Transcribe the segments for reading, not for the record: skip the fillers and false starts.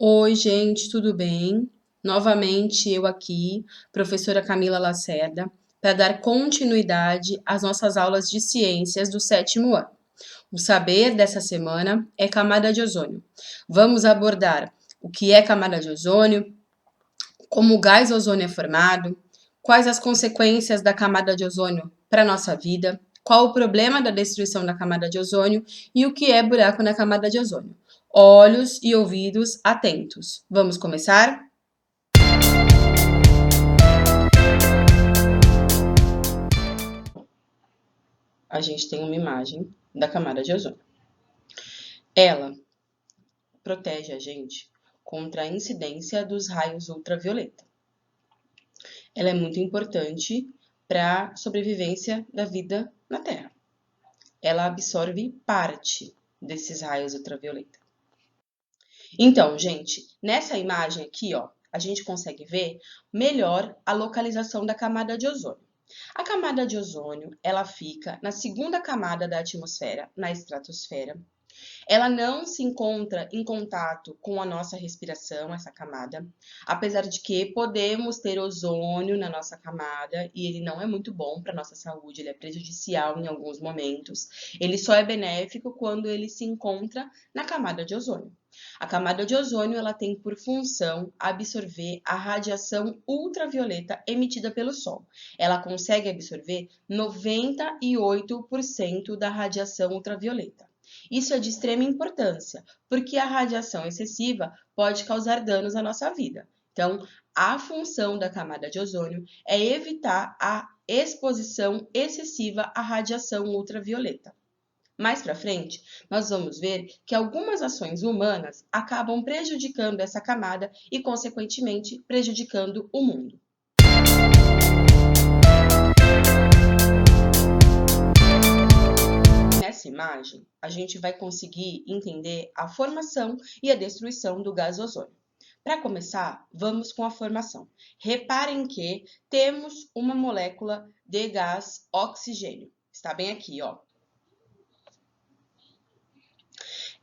Oi, gente, tudo bem? Novamente eu aqui, professora Camila Lacerda, para dar continuidade às nossas aulas de ciências do sétimo ano. O saber dessa semana é camada de ozônio. Vamos abordar o que é camada de ozônio, como o gás ozônio é formado, quais as consequências da camada de ozônio para a nossa vida, qual o problema da destruição da camada de ozônio e o que é buraco na camada de ozônio. Olhos e ouvidos atentos. Vamos começar? A gente tem uma imagem da camada de ozônio. Ela protege a gente contra a incidência dos raios ultravioleta. Ela é muito importante para a sobrevivência da vida na Terra. Ela absorve parte desses raios ultravioleta. Então, gente, nessa imagem aqui, ó, a gente consegue ver melhor a localização da camada de ozônio. A camada de ozônio, ela fica na segunda camada da atmosfera, na estratosfera. Ela não se encontra em contato com a nossa respiração, essa camada, apesar de que podemos ter ozônio na nossa camada e ele não é muito bom para a nossa saúde, ele é prejudicial em alguns momentos. Ele só é benéfico quando ele se encontra na camada de ozônio. A camada de ozônio ela tem por função absorver a radiação ultravioleta emitida pelo Sol. Ela consegue absorver 98% da radiação ultravioleta. Isso é de extrema importância, porque a radiação excessiva pode causar danos à nossa vida. Então, a função da camada de ozônio é evitar a exposição excessiva à radiação ultravioleta. Mais para frente, nós vamos ver que algumas ações humanas acabam prejudicando essa camada e, consequentemente, prejudicando o mundo. Nessa imagem, a gente vai conseguir entender a formação e a destruição do gás ozônio. Para começar, vamos com a formação. Reparem que temos uma molécula de gás oxigênio. Está bem aqui, ó.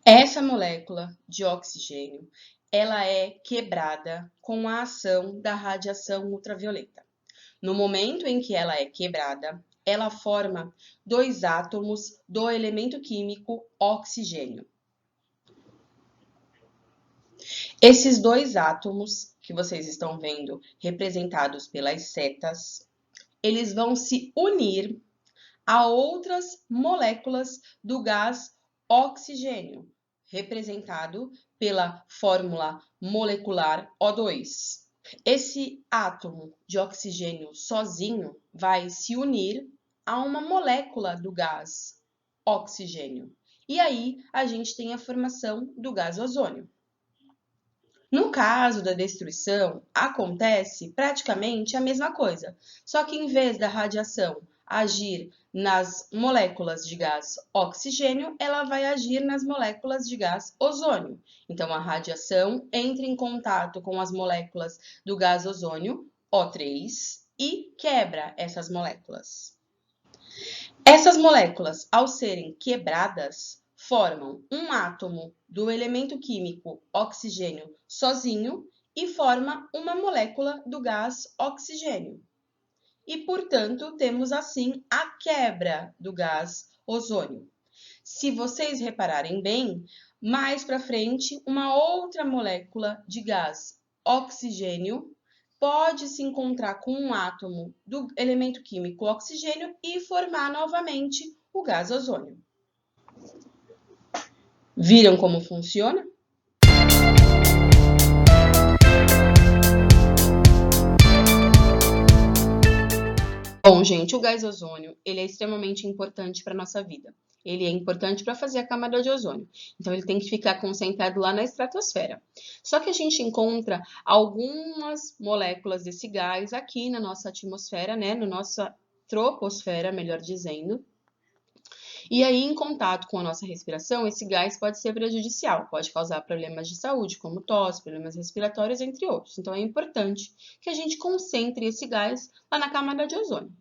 Essa molécula de oxigênio, ela é quebrada com a ação da radiação ultravioleta. No momento em que ela é quebrada, ela forma dois átomos do elemento químico oxigênio. Esses dois átomos que vocês estão vendo representados pelas setas, eles vão se unir a outras moléculas do gás oxigênio, representado pela fórmula molecular O2. Esse átomo de oxigênio sozinho vai se unir a uma molécula do gás oxigênio. E aí a gente tem a formação do gás ozônio. No caso da destruição, acontece praticamente a mesma coisa, só que em vez da radiação agir nas moléculas de gás oxigênio, ela vai agir nas moléculas de gás ozônio. Então, a radiação entra em contato com as moléculas do gás ozônio, O3, e quebra essas moléculas. Essas moléculas, ao serem quebradas, formam um átomo do elemento químico oxigênio sozinho e forma uma molécula do gás oxigênio. E, portanto, temos assim a quebra do gás ozônio. Se vocês repararem bem, mais para frente, uma outra molécula de gás oxigênio pode se encontrar com um átomo do elemento químico oxigênio e formar novamente o gás ozônio. Viram como funciona? Bom, gente, o gás ozônio, ele é extremamente importante para a nossa vida. Ele é importante para fazer a camada de ozônio. Então, ele tem que ficar concentrado lá na estratosfera. Só que a gente encontra algumas moléculas desse gás aqui na nossa atmosfera, né? Na nossa troposfera, melhor dizendo. E aí, em contato com a nossa respiração, esse gás pode ser prejudicial, pode causar problemas de saúde, como tosse, problemas respiratórios, entre outros. Então, é importante que a gente concentre esse gás lá na camada de ozônio.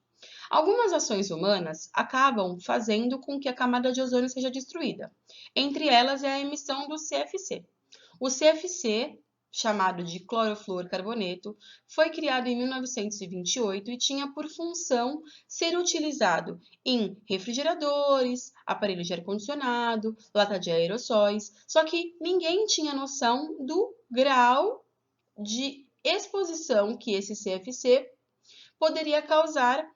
Algumas ações humanas acabam fazendo com que a camada de ozônio seja destruída. Entre elas é a emissão do CFC. O CFC chamado de clorofluorcarboneto, foi criado em 1928 e tinha por função ser utilizado em refrigeradores, aparelhos de ar-condicionado, lata de aerossóis, só que ninguém tinha noção do grau de exposição que esse CFC poderia causar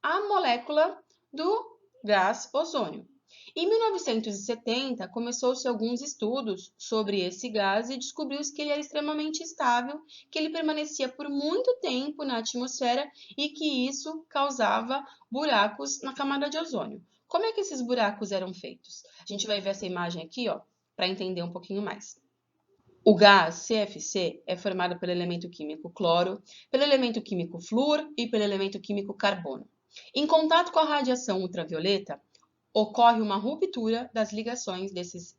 à molécula do gás ozônio. Em 1970, começou-se alguns estudos sobre esse gás e descobriu-se que ele era extremamente estável, que ele permanecia por muito tempo na atmosfera e que isso causava buracos na camada de ozônio. Como é que esses buracos eram feitos? A gente vai ver essa imagem aqui, ó, para entender um pouquinho mais. O gás CFC é formado pelo elemento químico cloro, pelo elemento químico flúor e pelo elemento químico carbono. Em contato com a radiação ultravioleta, ocorre uma ruptura das ligações desses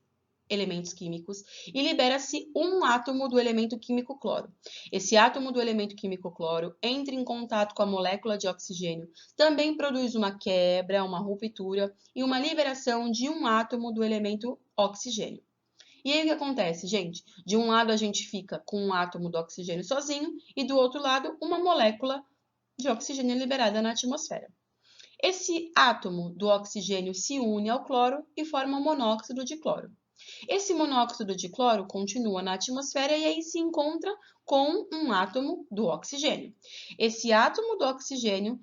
elementos químicos e libera-se um átomo do elemento químico cloro. Esse átomo do elemento químico cloro entra em contato com a molécula de oxigênio, também produz uma quebra, uma ruptura e uma liberação de um átomo do elemento oxigênio. E aí o que acontece, gente? De um lado a gente fica com um átomo do oxigênio sozinho e do outro lado uma molécula de oxigênio liberada na atmosfera. Esse átomo do oxigênio se une ao cloro e forma um monóxido de cloro. Esse monóxido de cloro continua na atmosfera e aí se encontra com um átomo do oxigênio. Esse átomo do oxigênio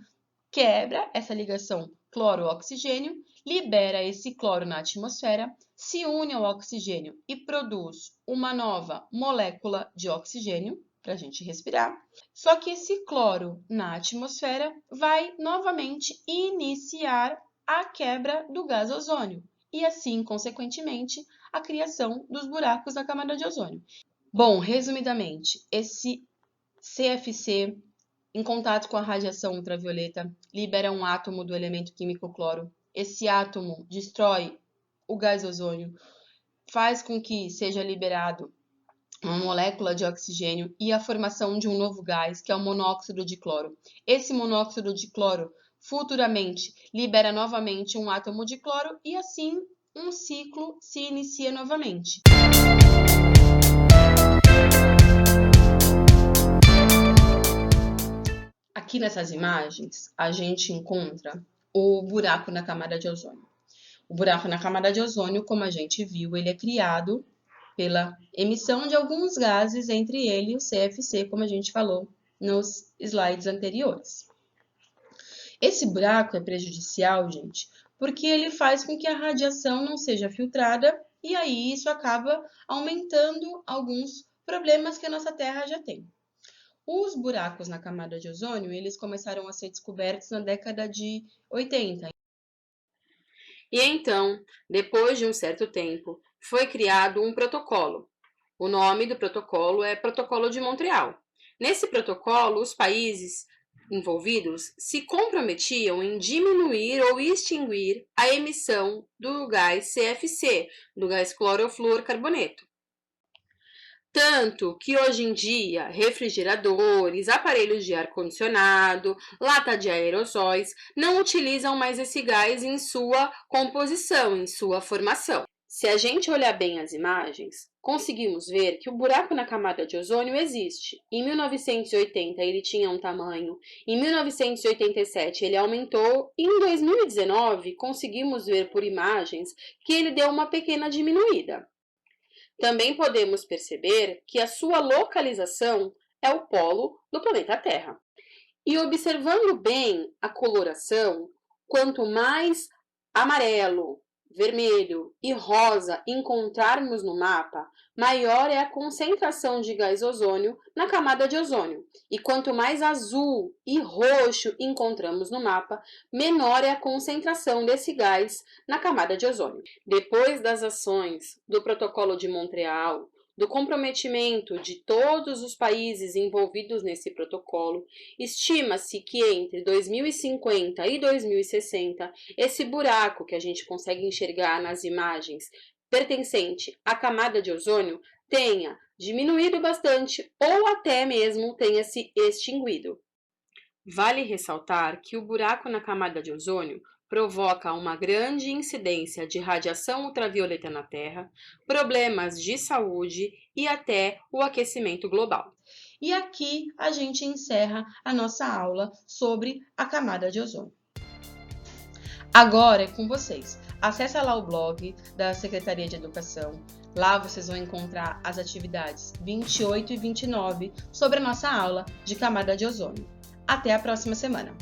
quebra essa ligação cloro-oxigênio, libera esse cloro na atmosfera, se une ao oxigênio e produz uma nova molécula de oxigênio para a gente respirar. Só que esse cloro na atmosfera vai novamente iniciar a quebra do gás ozônio e assim, consequentemente, a criação dos buracos na camada de ozônio. Bom, resumidamente, esse CFC em contato com a radiação ultravioleta, libera um átomo do elemento químico cloro. Esse átomo destrói o gás ozônio, faz com que seja liberado uma molécula de oxigênio e a formação de um novo gás, que é o monóxido de cloro. Esse monóxido de cloro futuramente libera novamente um átomo de cloro e assim um ciclo se inicia novamente. Aqui nessas imagens, a gente encontra o buraco na camada de ozônio. O buraco na camada de ozônio, como a gente viu, ele é criado pela emissão de alguns gases, entre eles o CFC, como a gente falou nos slides anteriores. Esse buraco é prejudicial, gente, porque ele faz com que a radiação não seja filtrada e aí isso acaba aumentando alguns problemas que a nossa Terra já tem. Os buracos na camada de ozônio, eles começaram a ser descobertos na década de 80. E então, depois de um certo tempo, foi criado um protocolo. O nome do protocolo é Protocolo de Montreal. Nesse protocolo, os países envolvidos se comprometiam em diminuir ou extinguir a emissão do gás CFC, do gás clorofluorcarboneto. Tanto que hoje em dia, refrigeradores, aparelhos de ar-condicionado, lata de aerossóis não utilizam mais esse gás em sua composição, em sua formação. Se a gente olhar bem as imagens, conseguimos ver que o buraco na camada de ozônio existe. Em 1980 ele tinha um tamanho, em 1987 ele aumentou e em 2019 conseguimos ver por imagens que ele deu uma pequena diminuída. Também podemos perceber que a sua localização é o polo do planeta Terra. E observando bem a coloração, quanto mais amarelo, vermelho e rosa encontrarmos no mapa, maior é a concentração de gás ozônio na camada de ozônio. E quanto mais azul e roxo encontramos no mapa, menor é a concentração desse gás na camada de ozônio. Depois das ações do Protocolo de Montreal, do comprometimento de todos os países envolvidos nesse protocolo, estima-se que entre 2050 e 2060, esse buraco que a gente consegue enxergar nas imagens pertencente à camada de ozônio tenha diminuído bastante ou até mesmo tenha se extinguido. Vale ressaltar que o buraco na camada de ozônio provoca uma grande incidência de radiação ultravioleta na Terra, problemas de saúde e até o aquecimento global. E aqui a gente encerra a nossa aula sobre a camada de ozônio. Agora é com vocês. Acesse lá o blog da Secretaria de Educação. Lá vocês vão encontrar as atividades 28 e 29 sobre a nossa aula de camada de ozônio. Até a próxima semana!